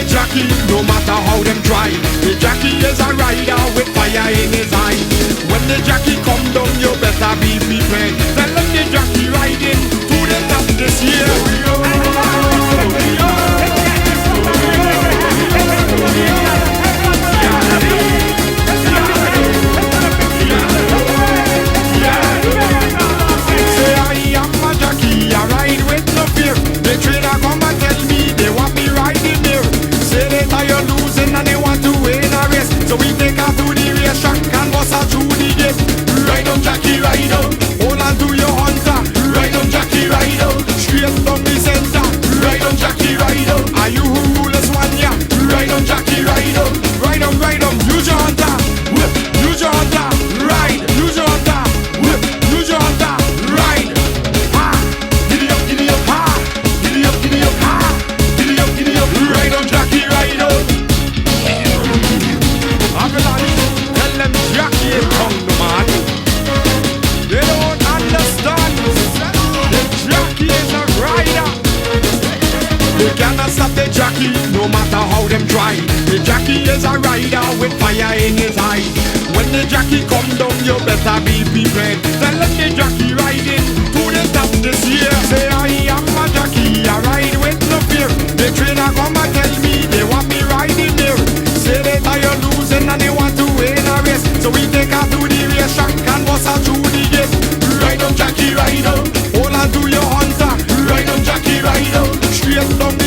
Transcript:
the jockey, no matter how them try. The jockey is a rider with fire in his eye. When the jockey come down, you better be prepared. Tell them the jockey riding to the top this year. Say I am a jockey, I ride with no fear. The trainer come and tell me they want me riding there. Say they tired losing and they want to win a race. So we take her to the racetrack and bust her through the gate. Ride on Jackie, ride on. Hold on to your hunter. Ride on Jackie, ride on. Straight down the center. Ride on Jackie, ride on. Are you who rule this one, yeah? Ride on Jackie, ride on. Ride on, ride on. Use your hunter. Whip. Use your hunter. Ride. Use your hunter. Whip. Use your hunter. Ride. Ha. Giddy up, giddy up. Ha. Giddy up, giddy up. Ha. Giddy up, giddy up. Ride on Jackie, ride on. Tell them Jackie ain't come no man. They don't understand. The jockey is a rider. They cannot stop the jockey, no matter how them try. The jockey is a rider with fire in his eye. When the jockey come down, you better be prepared. Tell them the jockey riding to the top this year. Say I am a jockey, I ride with no fear. The trainer come and tell me they want me riding there. Say they tired losing and they want to win a race. So we take her to the racetrack and bust her through the gate. Ride on Jackie, ride on. Hold on to your hunter. Ride on Jackie, ride on. Straight down